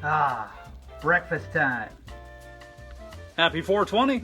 Ah, breakfast time. Happy 420.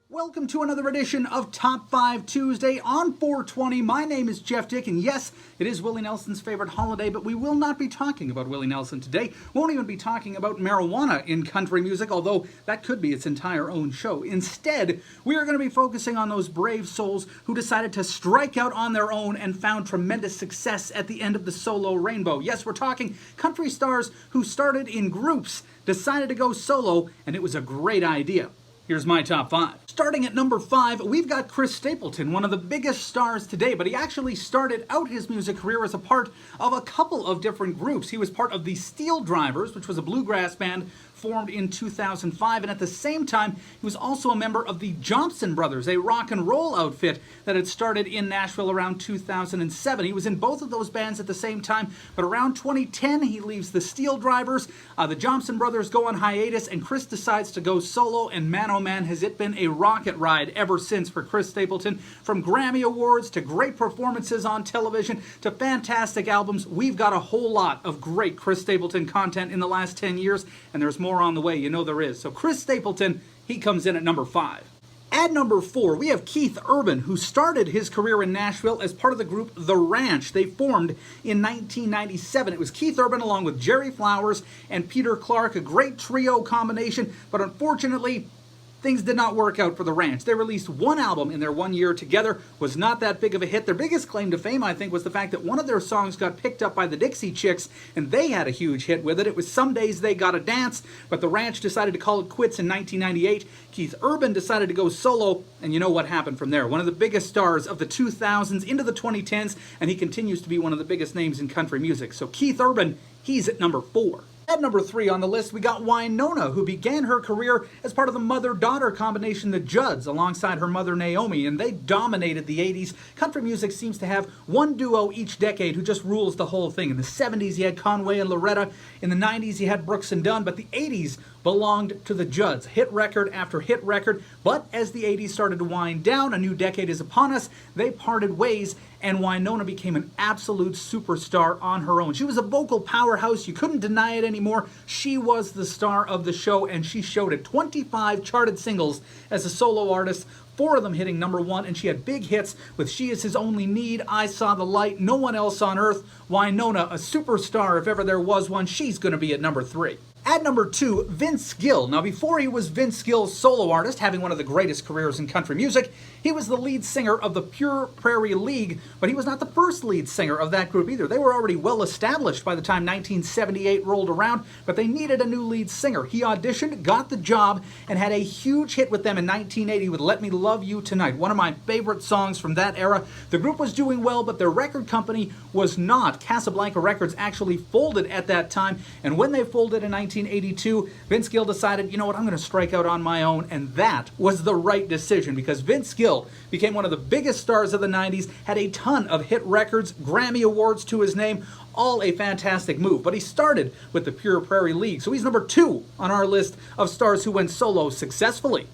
Welcome to another edition of Top 5 Tuesday on 420. My name is Jeff Dick, and yes, it is Willie Nelson's favorite holiday, but we will not be talking about Willie Nelson today. Won't even be talking about marijuana in country music, although that could be its entire own show. Instead, we are going to be focusing on those brave souls who decided to strike out on their own and found tremendous success at the end of the solo rainbow. Yes, we're talking country stars who started in groups, decided to go solo, and it was a great idea. Here's my top 5. Starting at number 5, we've got Chris Stapleton, one of the biggest stars today, but he actually started out his music career as a part of a couple of different groups. He was part of the Steel Drivers, which was a bluegrass band formed in 2005, and at the same time, he was also a member of the Johnson Brothers, a rock and roll outfit that had started in Nashville around 2007. He was in both of those bands at the same time, but around 2010, he leaves the Steel Drivers, the Johnson Brothers go on hiatus, and Chris decides to go solo, and man oh man, has it been a rocket ride ever since for Chris Stapleton. From Grammy Awards to great performances on television to fantastic albums, we've got a whole lot of great Chris Stapleton content in the last 10 years, and there's more on the way, you know there is. So Chris Stapleton, he comes in at number 5. At number 4, we have Keith Urban, who started his career in Nashville as part of the group The Ranch. They formed in 1997. It was Keith Urban along with Jerry Flowers and Peter Clark, a great trio combination, but unfortunately, things did not work out for The Ranch. They released one album in their 1 year together, was not that big of a hit. Their biggest claim to fame, I think, was the fact that one of their songs got picked up by the Dixie Chicks, and they had a huge hit with it. It was Some Days They Gotta Dance, but The Ranch decided to call it quits in 1998. Keith Urban decided to go solo, and you know what happened from there. One of the biggest stars of the 2000s into the 2010s, and he continues to be one of the biggest names in country music. So Keith Urban, he's at number 4. At number 3 on the list, we got Nona, who began her career as part of the mother-daughter combination, the Judds, alongside her mother Naomi, and they dominated the 80s. Country music seems to have one duo each decade who just rules the whole thing. In the 70s, you had Conway and Loretta. In the 90s, you had Brooks and Dunn, but the 80s belonged to the Judds, hit record after hit record. But as the 80s started to wind down, a new decade is upon us, they parted ways, and Nona became an absolute superstar on her own. She was a vocal powerhouse. You couldn't deny it anymore. She was the star of the show, and she showed it. 25 charted singles as a solo artist, 4 of them hitting number 1, and she had big hits with She Is His Only Need, I Saw the Light, No One Else on Earth. Nona, a superstar if ever there was one, she's going to be at number 3. At number 2, Vince Gill. Now, before he was Vince Gill's solo artist, having one of the greatest careers in country music, he was the lead singer of the Pure Prairie League, but he was not the first lead singer of that group either. They were already well established by the time 1978 rolled around, but they needed a new lead singer. He auditioned, got the job, and had a huge hit with them in 1980 with Let Me Love You Tonight, one of my favorite songs from that era. The group was doing well, but their record company was not. Casablanca Records actually folded at that time, and when they folded in 1982, Vince Gill decided, you know what, I'm going to strike out on my own, and that was the right decision because Vince Gill became one of the biggest stars of the 90s, had a ton of hit records, Grammy Awards to his name, all a fantastic move. But he started with the Pure Prairie League, so he's number 2 on our list of stars who went solo successfully.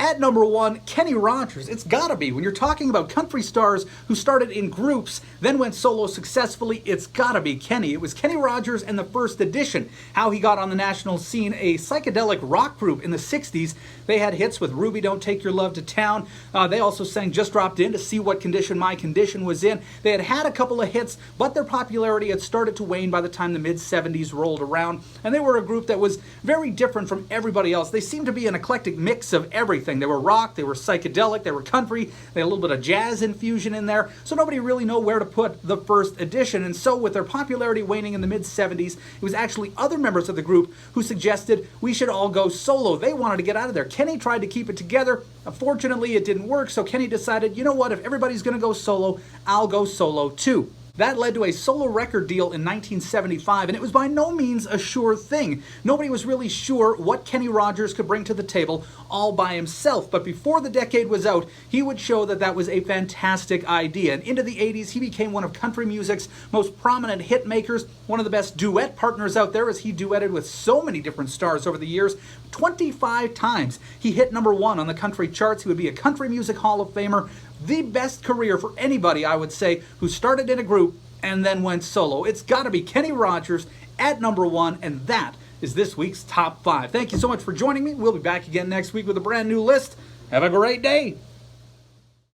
At number 1, Kenny Rogers. It's gotta be. When you're talking about country stars who started in groups, then went solo successfully, it's gotta be Kenny. It was Kenny Rogers and the First Edition. How he got on the national scene, a psychedelic rock group in the 60s. They had hits with Ruby, Don't Take Your Love to Town. They also sang Just Dropped In to See What Condition My Condition Was In. They had had a couple of hits, but their popularity had started to wane by the time the mid-70s rolled around. And they were a group that was very different from everybody else. They seemed to be an eclectic mix of everything. They were rock, they were psychedelic, they were country, they had a little bit of jazz infusion in there, so nobody really knew where to put the First Edition. And so with their popularity waning in the mid-70s, it was actually other members of the group who suggested we should all go solo. They wanted to get out of there. Kenny tried to keep it together. Unfortunately, it didn't work, so Kenny decided, you know what, if everybody's going to go solo, I'll go solo too. That led to a solo record deal in 1975, and it was by no means a sure thing. Nobody was really sure what Kenny Rogers could bring to the table all by himself, but before the decade was out, he would show that that was a fantastic idea. And into the 80s, he became one of country music's most prominent hit makers, one of the best duet partners out there, as he duetted with so many different stars over the years. 25 times he hit number 1 on the country charts. He would be a country music Hall of Famer. the best career for anybody, I would say, who started in a group and then went solo. It's got to be Kenny Rogers at number 1, and that is this week's Top 5. Thank you so much for joining me. We'll be back again next week with a brand new list. Have a great day.